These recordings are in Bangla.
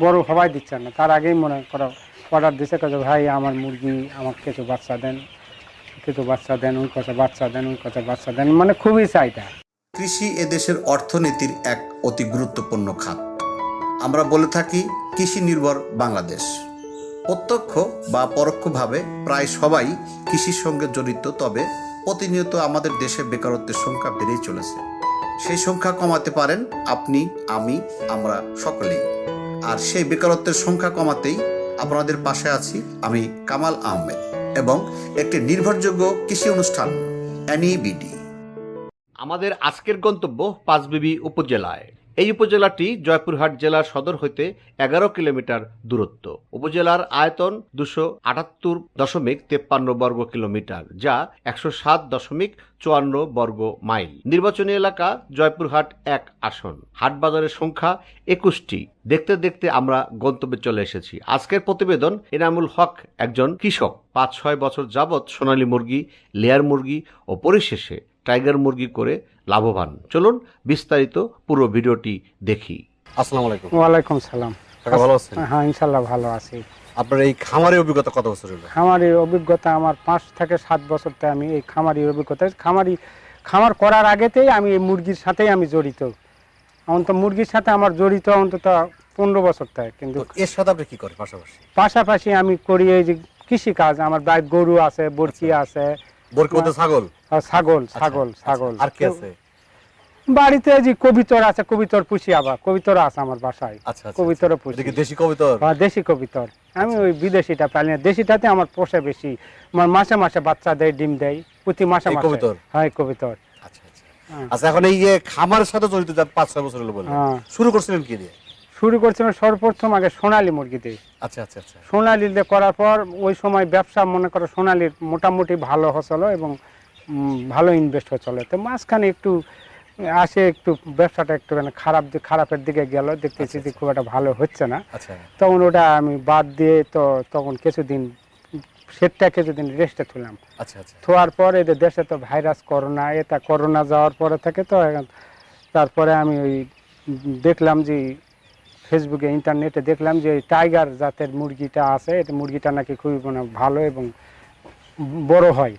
বড় হওয়াই দিচ্ছে না, তার আগেই মনে করো অর্ডার দিচ্ছে, ভাই আমার মুরগি আমাকে কিছু বাচ্চা দেন, কিছু বাচ্চা দেন, ওই কথা বাচ্চা দেন, ওই কথা বাচ্চা দেন, মানে খুবই চাহিদা। কৃষি এদেশের অর্থনীতির এক অতি গুরুত্বপূর্ণ খাত। আমরা বলে থাকি কৃষি নির্ভর বাংলাদেশ। প্রত্যক্ষ বা পরোক্ষভাবে প্রায় সবাই কৃষির সঙ্গে জড়িত, তবে প্রতিনিয়ত আমাদের দেশে বেকারত্বের সংখ্যা বেড়েই চলেছে। সেই সংখ্যা কমাতে পারেন আপনি, আমি, আমরা সকলেই। আর সেই বেকারত্বের সংখ্যা কমাতেই আপনাদের পাশে আছি আমি, কামাল আহমেদ, এবং একটি নির্ভরযোগ্য কৃষি অনুষ্ঠান NEBD। আমাদের আজকের গন্তব্য পাঁচবিবি উপজেলায়। এই উপজেলাটি জয়পুরহাট জেলার সদর হইতে 11 কিলোমিটার দূরত্ব। উপজেলার আয়তন 278.53 বর্গ কিলোমিটার, যা 107.54 বর্গ মাইল। নির্বাচনী এলাকা জয়পুরহাট 1 আসন। হাটবাজারের সংখ্যা 21টি। দেখতে দেখতে আমরা গন্তব্যে চলে এসেছি। আজকের প্রতিবেদন এনামুল হক একজন কৃষক, 5-6 বছর যাবৎ সোনালী মুরগি, লেয়ার মুরগি ও পরিশেষে টাইগার মুরগি করে লাভবান। চলুন বিস্তারিত পুরো ভিডিওটি দেখি। আসসালামু আলাইকুম। ওয়ালাইকুম সালাম। ভালো আছেন? হ্যাঁ, ইনশাল্লাহ ভালো আছি। আপনার এই খামারের অভিজ্ঞতা কত বছর হলো? খামারের অভিজ্ঞতা আমার 5 থেকে 7 বছরতে আমি এই খামারের অভিজ্ঞতা। খামার করার আগেতেই আমি এই মুরগির সাথেই আমি জড়িত। অন্তত মুরগির সাথে আমার জড়িত অন্তত 15 বছর থেকে। কিন্তু এর সাথে আপনি কি করেন পাশাপাশি আমি করি এই যে কৃষি কাজ। আমার বাড়ির গরু আছে, বরকি আছে। বরকি বলতে ছাগল? ছাগল ছাগল ছাগল। আর কি আছে? বাড়িতে যে কবিতর আছে, কবিতর পুষি, আবার কবিতর আছে আমার বাসায়। কবিতর পুষি। দেশি কবিতর? হ্যাঁ, দেশি কবিতর। আমি ওই বিদেশিটা পালি না, দেশিটাতে আমার পোষে বেশি। আমার মাসে মাসে বাচ্চা দেয়, ডিম দেয় প্রতি মাসে মাসে। কবিতর? হ্যাঁ, কবিতর। আচ্ছা, এখন এই যে খামারের সাথে জড়িত 5-6 বছর হলো বললেন, শুরু করছিলেন কি দিয়ে? শুরু করছিলাম সর্বপ্রথম আগে সোনালী মুরগি দিয়ে। আচ্ছা আচ্ছা আচ্ছা। সোনালী দিয়ে করার পর ওই সময় ব্যবসা মনে করো সোনালীর মোটামুটি ভালো হচ্ছিল এবং ভালো ইনভেস্ট হচ্ছিল। তো মাঝখানে একটু একটু ব্যবসাটা একটুখানি খারাপের দিকে গেল, দেখতেছি যে খুব একটা ভালো হচ্ছে না। তখন ওটা আমি বাদ দিয়ে তখন কিছুদিন রেস্টে ছিলাম। থোয়ার পর এদের দেশে তো ভাইরাস করোনা যাওয়ার পরে থেকে তো তারপরে আমি ওই দেখলাম যে ফেসবুকে, ইন্টারনেটে দেখলাম যে টাইগার জাতের মুরগিটা আছে, এটা মুরগিটা নাকি খুবই ভালো এবং বড় হয়।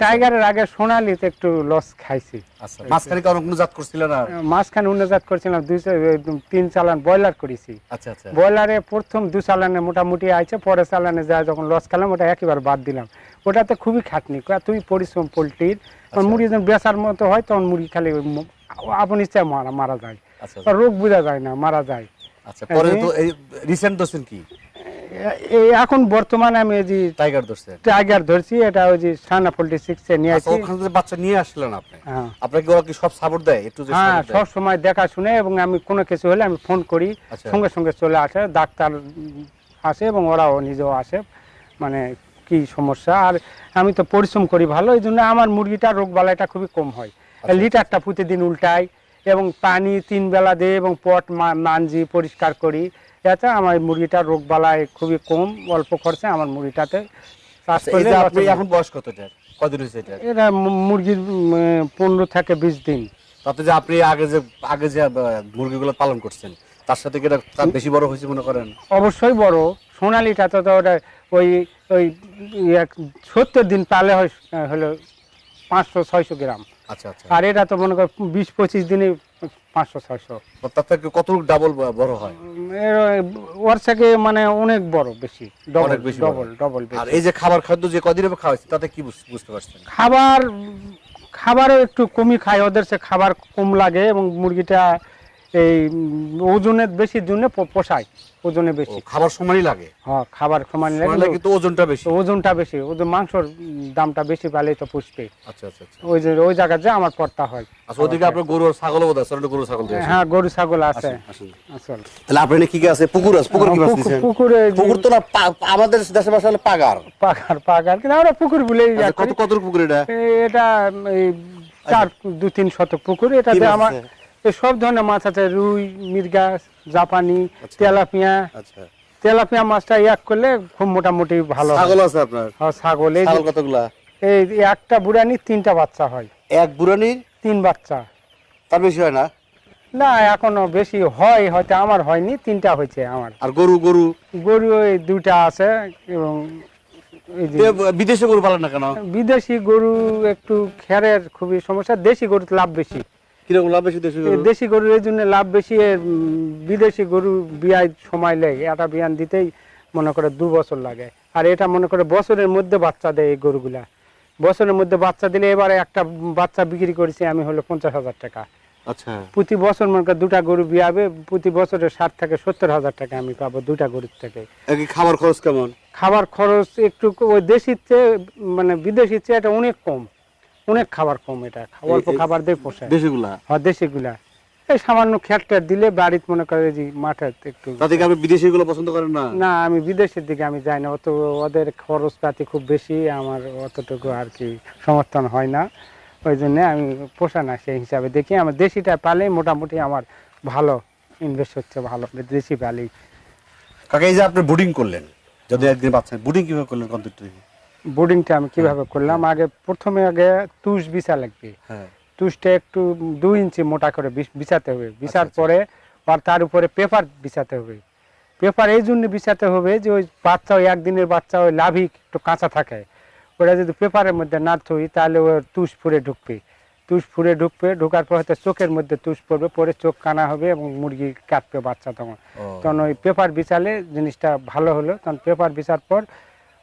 টাইগারের আগে সোনালীতে একটু লস খাইছি। মাঝখানে উন্নত জাত করছিলাম, 2-3 চালান ব্রয়লার করেছি। ব্রয়লারে প্রথম 2 চালানে মোটামুটি আইছে, পরে চালানে যায় যখন লস খেলাম ওটা একেবারে বাদ দিলাম। ওটাতে খুবই খাটনি, তুই পরিশ্রম পোলট্রির। মুরগি যখন বেচার মতো হয় তখন মুরগি খালি আপন ইচ্ছায় মারা যায়, রোগ বোঝা যায় না, মারা যায়। এখন বর্তমানে আমি এই যে টাইগার ধরছি, এটা ওই যে সানা পোল্ট্রি 6 এ নিয়ে আসি। বাচ্চা নিয়ে আসলেন আপনি? আপনাকে ওরা কি সব সাপোর্ট দেয়? হ্যাঁ, সব সময় দেখাশুনে, এবং আমি কোনো কিছু হলে আমি ফোন করি, সঙ্গে সঙ্গে চলে আসে, ডাক্তার আসে এবং ওরাও নিজেও আসে, মানে কি সমস্যা। আর আমি তো পরিশ্রম করি ভালো, এই জন্য আমার মুরগিটা রোগ বালাইটা খুবই কম হয়। লিটারটা প্রতিদিন উল্টাই এবং পানি 3 বেলা দিই এবং পট মানজি পরিষ্কার করি। এতে আমার মুরগিটার রোগ বালাই খুবই কম, অল্প খরচে আমার মুরগিটাতে চাষ করলে। এখন বয়স কত? কতদিন হয়েছে এটা? এটা মুরগির 15 থেকে 20 দিন। তাতে যে আপনি আগে যে মুরগিগুলো পালন করছেন তার সাথে কি এটা বেশি বড় হয়েছে মনে করেন? অবশ্যই বড়। সোনালীটা তো ওটা ওই 70 দিন পালে হলো 500-600 গ্রাম। আচ্ছা আচ্ছা। আর এটা তো মনে কর 20-25 দিনে 500-600। তার থেকে কতটুকু ডাবল বড় হয়? ওর থেকে মানে অনেক বড়, বেশি, ডবল। আর এই যে খাবার খাদ্য যে কদিন খাওয়াচ্ছি তাতে কি বুঝতে পারছেন? খাবারও একটু কমই খায়, ওদের সে খাবার কম লাগে এবং মুরগিটা এই ওজনের বেশির জন্য পোষায়, ওজনে বেশি। খাবার সমানই লাগে? হ্যাঁ, খাবার সমান লাগে, কিন্তু ওজনটা বেশি। ওদের মাংসর দামটা বেশি পালে তো পুষবে। আচ্ছা আচ্ছা। ওই জায়গায় যে আমার পড়তা হয়। আচ্ছা, ওদিকে আপনার গরু আর ছাগল বোধ আছে? গরু ছাগল? হ্যাঁ, গরু ছাগল আছে। তাহলে আপনার কি আছে? পুকুর আছে? পুকুর তো না, আমাদের দেশের ভাষা হলো পাগার। কিন্তু আমরা পুকুর বলেই। কত পুকুর এটা? এটা 2-3 শতক পুকুর। এটাতে আমার সব ধরনের মাছ আছে, রুই, মির্গা, জাপানি, তেলাপিয়া মাছটা করলে খুব মোটামুটি ভালো। ছাগল আছে আপনার? হ্যাঁ, ছাগল। কতগুলা? এই একটা বুড়ানির 3টা বাচ্চা হয়। এক বুড়ানির 3 বাচ্চা। তার বেশি হয় না? না এখনো বেশি হয়, হয়তো আমার হয়নি, 3টা হয়েছে আমার। আর গরু গরু গরু ওই 2টা আছে এবং এই যে বিদেশে গরু পালেন না কেন? বিদেশি গরু একটু খেরের খুবই সমস্যা, দেশি গরুতে লাভ বেশি। কিরকম লাভ বেশি দেশি গরু? দেশি গরুর এই জন্য লাভ বেশি, বিদেশি গরু বিয়ায় সময় লাগে, একটা বিয়ান দিতেই মনে করে 2 বছর লাগে। আর এটা মনে করে বছরের মধ্যে বাচ্চা দেয় এই গরুগুলা, বছরের মধ্যে বাচ্চা দিলে। এবারে একটা বাচ্চা বিক্রি করেছি আমি হলো 50,000 টাকা। আচ্ছা, প্রতি বছর মনে করে 2টা গরু বিয়াবে, প্রতি বছরে 60 থেকে 70,000 টাকা আমি পাবো 2টা গরুর থেকে। কি খাবার খরচ কেমন? খাবার খরচ একটু ওই দেশির চেয়ে মানে বিদেশির চেয়ে এটা অনেক কম, অনেক খাবার কম, এটা অল্প খাবার দিয়ে পোষায় দেশিগুলা? হ্যাঁ দেশিগুলা। এই সামান্য খেটটা দিলে বাড়িতে মনে করে যে মাঠে একটু। তাতে কি আপনি বিদেশি গুলো পছন্দ করেন না? না আমি বিদেশের দিকে আমি যাই না, অত ওদের খরচপাতি খুব বেশি, আমার অতটুকু আর কি সমর্থন হয় না, ওই জন্য আমি পোষা না। সেই হিসাবে দেখি আমার দেশিটা পালে মোটামুটি আমার ভালো ইনভেস্ট হচ্ছে, ভালো দেশি পালি। কাকা এই যে আপনি বোর্ডিং করলেন, যদি একদিন বাচ্চা বোর্ডিং কিভাবে করলেন কত? বোর্ডিংটা আমি কিভাবে করলাম, আগে প্রথমে তুষ বিছা লাগবে। হ্যাঁ, তুষটা একটু 2 ইঞ্চি মোটা করে বিছাতে হবে, বিছার আচ্ছা। পরে আর তার উপরে পেপার বিছাতে হবে। পেপার এই জন্য বিছাতে হবে যে ওই বাচ্চা, ওই একদিনের বাচ্চা ওই লাভি একটু কাঁচা থাকে, ওটা যদি পেপারের মধ্যে না থই তাহলে ওর তুষ ফুঁড়ে ঢুকবে, তুষ ফুঁড়ে ঢুকবে, ঢোকার পর হয়তো চোখের মধ্যে তুষ পড়বে, পরে চোখ কানা হবে এবং মুরগি কাটবে বাচ্চা। তখন ওই পেপার বিছালে জিনিসটা ভালো হলো। তখন পেপার বিছার পর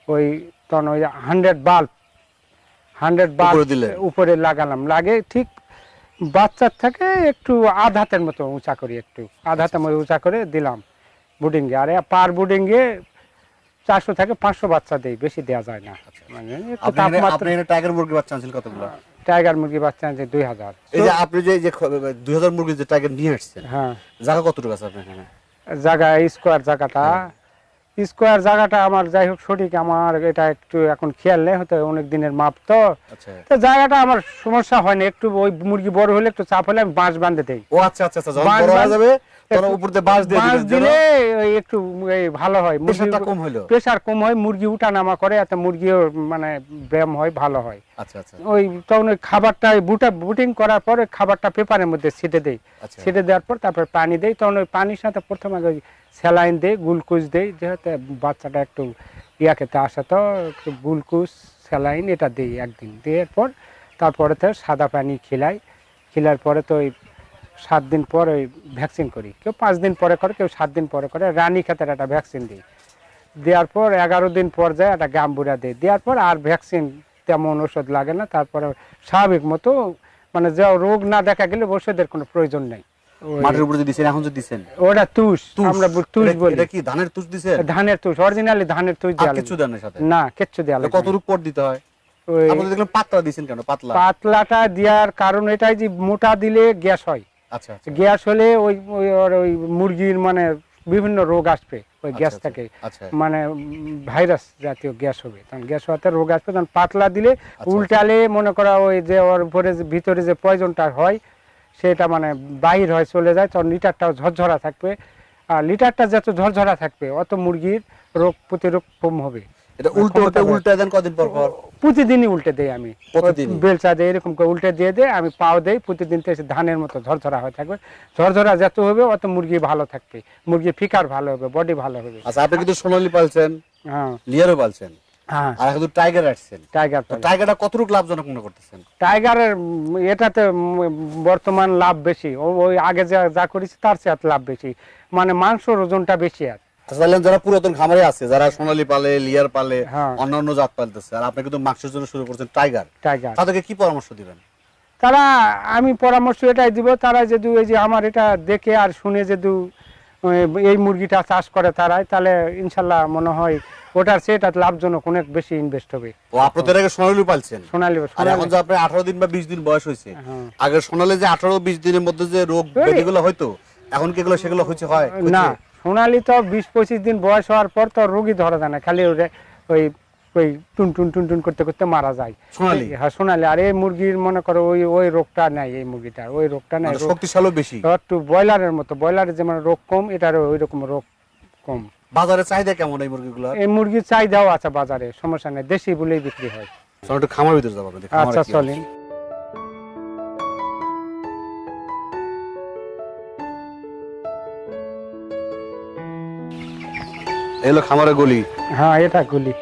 ওই তখন ওই 100 বাল্ব উপরে লাগালাম, লাগে ঠিক বাচ্চার থেকে একটু আধ হাতের মতো উঁচা করি, একটু আধ হাতের মতো উঁচা করে দিলাম বুডিংয়ে। আর পার বুডিংয়ে 400 থেকে 500 বাচ্চা দেই, বেশি দেওয়া যায় না। মানে একটু তাপমাত্রা। টাইগার মুরগি বাচ্চা আনছিল কতগুলো? টাইগার মুরগি বাচ্চা আনছে 2000। এই যে আপনি যে 2000 মুরগি যে টাইগার নিয়ে আসছেন, হ্যাঁ জায়গা কতটুকু আছে আপনার এখানে? জায়গা স্কোয়ার জায়গাটা আমার, যাই হোক সঠিক আমার এটা একটু এখন খেয়াল নেই, হয়তো অনেক দিনের মাপ তো। আচ্ছা, তো জায়গাটা আমার সমস্যা হয় না, একটু ওই মুরগি বড় হলে একটু চাপ হলে আমি বাঁশ বাঁধে দেই। ও আচ্ছা আচ্ছা আচ্ছা, যখন বড় হয়ে যাবে তখন উপর দিয়ে বাঁশ দিয়ে বাঁশ দিবেন, দিলে ওই একটু এই ভালো হয়, প্রেসারটা কম হলো। প্রেসার কম হয়, মুরগি উঠানামা করে, এত মুরগিও মানে ব্যায়াম হয়, ভালো হয়। আচ্ছা আচ্ছা, ওই তখন ওই খাবারটা বুটিং করার পরে খাবারটা পেপারের মধ্যে ছিটে দেই, আচ্ছা। ছিটে দেওয়ার পর তারপর পানি দেই। তখন ওই পানির সাথে প্রথমে ওই স্যালাইন দেই, গ্লুকোজ দেই, যেহেতু বাচ্চাটা একটু খেতে আসে, তো একটু গ্লুকোজ স্যালাইন এটা দিই একদিন, দেওয়ার পর তারপরে তো সাদা পানি খেলার পরে তো ওই 7 দিন পর ওই ভ্যাকসিন করি, কেউ 5 দিন পরে করে, কেউ 7 দিন পরে করে। রানী খাতের একটা ভ্যাকসিন দিই, দেওয়ার পর 11 দিন পর যায় একটা গাম্বুরা দিই, দেওয়ার পর আর ভ্যাকসিন তেমন ওষুধ লাগে না। তারপরে স্বাভাবিক মতো মানে যে রোগ না দেখা গেলে ওষুধের কোনো প্রয়োজন নেই। মাটির উপরে দিছেন, এখন যে দিছেন ওটা তুষ, আমরা তুষ বলি। এটা কি ধানের তুষ দিছেন? ধানের তুষ, অরিজিনালি ধানের তুষ দেওয়া কিছু ধানের সাথে না, কিচ্ছু দেওয়া লাগে না। কত রূপ পর দিতে হয়? ওই আপনি দেখলেন পাতলা দিছেন কেন? পাতলাটা দেওয়ার কারণ এটাই যে মোটা দিলে গ্যাস হয়। আচ্ছা, গ্যাস হলে ওই ওই মুরগির মানে বিভিন্ন রোগ আসবে ওই গ্যাস থেকে, মানে ভাইরাস জাতীয় গ্যাস হবে, তখন গ্যাস হওয়াতে রোগ আসবে। তখন পাতলা দিলে উল্টালে মনে করা ওই যে ওর উপরে ভিতরে যে পয়জনটা হয় সেটা মানে বাহির হয়, চলে যায়, তখন লিটারটাও ঝরঝরা থাকবে। আর লিটারটা যত ঝরঝরা থাকবে অত মুরগির রোগ প্রতিরোধ কম হবে। এটা উল্টে দেন কদিন পর পর? প্রতিদিনই উল্টে দেই আমি, বেলচা দিয়ে এরকম করে উল্টে দিয়ে দেয়, আমি পাও দেই প্রতিদিন, তো ধানের মতো ঝরঝরা হয়ে থাকবে। ঝরঝরা যত হবে অত মুরগি ভালো থাকবে, মুরগি ফিকার ভালো হবে, বডি ভালো হবে। আচ্ছা, আপনি কিন্তু সোনালী পালছেন, হ্যাঁ লিয়ারও পালছেন, হ্যাঁ, আর এখন টাইগার আসছেন। টাইগারটা কতটুকু লাভজনক মনে করতেছেন? টাইগারের এটাতে বর্তমান লাভ বেশি, ওই আগে যা করেছি তার চেয়ে লাভ বেশি, মানে মাংসর ওজনটা বেশি। আর যারা পুরাতন খামারে আছে, যারা সোনালী পালে, লিয়ার পালে, অন্যান্য জাত পালতেছে, আর আপনি কিন্তু মাংসের জন্য শুরু করছেন টাইগার, তাদেরকে কি পরামর্শ দিবেন? তারা আমি পরামর্শ এটাই দিব, তারা যদি এই যে আমার এটা দেখে আর শুনে যদি এই মুরগিটা চাষ করে তারাই, তাহলে ইনশাল্লাহ মনে হয় ওটার চেয়ে এটা লাভজনক, অনেক বেশি ইনভেস্ট হবে। ও আপনি তো আগে সোনালী পালছেন, সোনালী এখন যে আপনি 18 দিন বা 20 দিন বয়স হয়েছে, আগে সোনালী যে 18-20 দিনের মধ্যে যে রোগ ব্যাধিগুলো হয়তো, এখন কি এগুলো সেগুলো হচ্ছে হয় না? সোনালী তো 20-25 দিন বয়স হওয়ার পর তো রোগী ধরা যায় না, খালি ওই ওই টুন টুন টুন টুন করতে করতে মারা যায় সোনালী। হ্যাঁ সোনালী। আর এই মুরগির মনে করো ওই রোগটা নাই, এই মুরগিটার ওই রোগটা নাই, শক্তিশালী বেশি, একটু ব্রয়লারের মতো, ব্রয়লারের যেমন রোগ কম, এটার ওই রকম রোগ কম। বাজারে চাহিদা কেমন এই মুরগিগুলো? এই মুরগির চাহিদাও আছে বাজারে, সমস্যা নেই, দেশি বলেই বিক্রি হয়। একটু খামার ভিতরে যাবো। আচ্ছা চলেন। এই হলো খামারের গলি। হ্যাঁ এটা গুলি।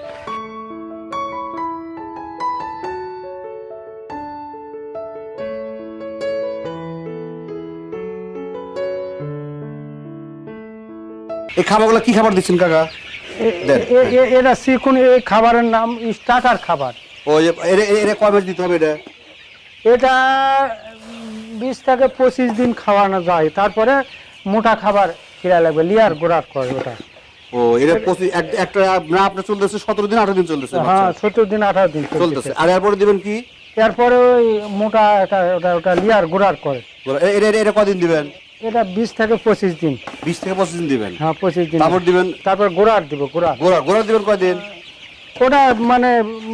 এই খাবারগুলো কি খাবার দিচ্ছেন কাকা? এটা শিখুন, এই খাবারের নাম স্টার্টার খাবার। ওই এটা কয় মাস দিতে হবে এটা? এটা 20 থেকে 25 দিন খাওয়ানো যায়, তারপরে মোটা খাবার খিরা লাগবে, লিয়ার গোড়ার করে ওটা। ও এটা একটা না আপনার চলতেছে 17 দিন 18 দিন চলতেছে? হ্যাঁ 17 দিন 18 দিন চলতেছে। আর এরপরে দিবেন কি? এরপরে ওই মোটা ওটা লিয়ার গোড়ার করে। এটা কদিন দিবেন? এটা 20 থেকে 25 দিন। 20 থেকে 25 দিন দিবেন? হ্যাঁ 25 দিন। তারপর দিবেন? তারপর গোড়ার দিব, গোড়া দিবেন কয়দিন? ওটা মানে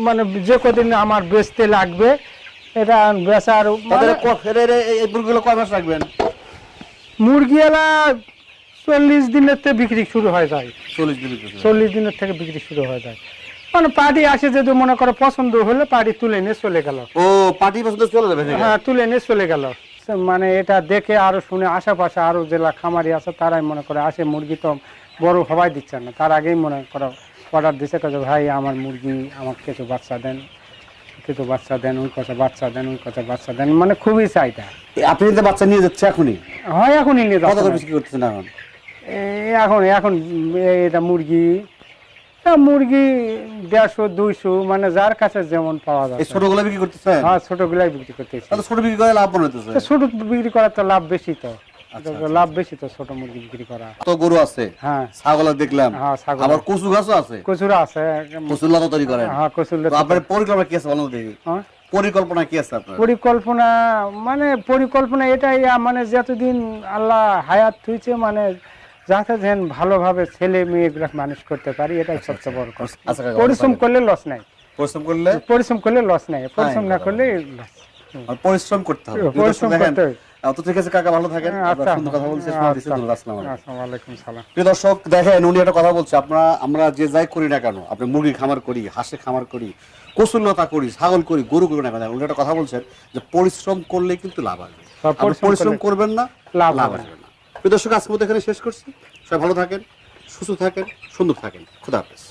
মানে যে কদিন আমার বেচতে লাগবে, এটা বেচার এই মুরগিগুলো কয় মাস রাখবেন? মুরগিওয়ালা 40 দিনের থেকে বিক্রি শুরু হয়ে যায়। 40 দিনের থেকে বিক্রি শুরু হয়ে যায়। মানে পার্টি আসে, যদি মনে করো পছন্দ হলে পার্টি তুলে নিয়ে চলে গেল। ও পার্টি পছন্দ চলে যাবে? হ্যাঁ তুলে নিয়ে চলে গেল। মানে এটা দেখে আরো শুনে আশেপাশে আরো জেলা খামারি আছে, তারাই মনে করে আসে, মুরগি তো বড় হওয়াই দিচ্ছে না, তার আগেই মনে করো অর্ডার দিচ্ছে, কাজে ভাই আমার মুরগি আমার কিছু বাচ্চা দেন, ওই কথা বাচ্চা দেন, মানে খুবই চাহিদা। আপনি তো বাচ্চা নিয়ে যাচ্ছে এখনই? হয় এখনই নিয়ে কত করে যাচ্ছে। বিক্রি করতেছেন এখন? এখন এটা মুরগি 150-200, মানে যার কাছে যেমন পাওয়া যায়। ছোটগুলো বিক্রি করতেছেন? হ্যাঁ ছোটগুলাই বিক্রি করতেছি। ছোট বিক্রি করে লাভ হইতেছে? ছোট বিক্রি করার তো লাভ বেশি, তো লাভ বেশি তো ছোট মুরগি বিক্রি করা। তো গরু আছে, হ্যাঁ ছাগল দেখলাম, হ্যাঁ ছাগল, আবার কচু গাছও আছে। কচুরা আছে, কচুর লতা তৈরি করেন? হ্যাঁ কচুর লতা। আপনার পরিকল্পনা কি আছে বলুন দেখি? পরিকল্পনা কি আছে আপনার? পরিকল্পনা এটাই, মানে যতদিন আল্লাহ হায়াত হইছে, মানে যাতে যেন ভালোভাবে ছেলে মেয়েগুলো মানুষ করতে পারি, এটাই সবচেয়ে বড় কথা। পরিশ্রম করলে লস নাই, পরিশ্রম করলে লস নাই, পরিশ্রম না করলে লস। পরিশ্রম করতে হবে, পরিশ্রম করতে হবে। তো ঠিক আছে কাকা, ভালো থাকেন। আচ্ছা, সুন্দর কথা বলছেন। আসসালামু আলাইকুম। সালাম। প্রিয় দর্শক দেখেন, উনি একটা কথা বলছে, আমরা যে যাই করি না কেন, আপনি মুরগি খামার করি, হাঁসের খামার করি, কচুরলতা করি, ছাগল করি, গরু করি না কেন, উনি একটা কথা বলছেন যে পরিশ্রম করলে কিন্তু লাভ আসবে। পরিশ্রম করবেন না, লাভ আসবে না। প্রিয় দর্শক আজকের মতো এখানে শেষ করছি। সবাই ভালো থাকেন, সুস্থ থাকেন, সুন্দর থাকেন। খোদা হাফেজ।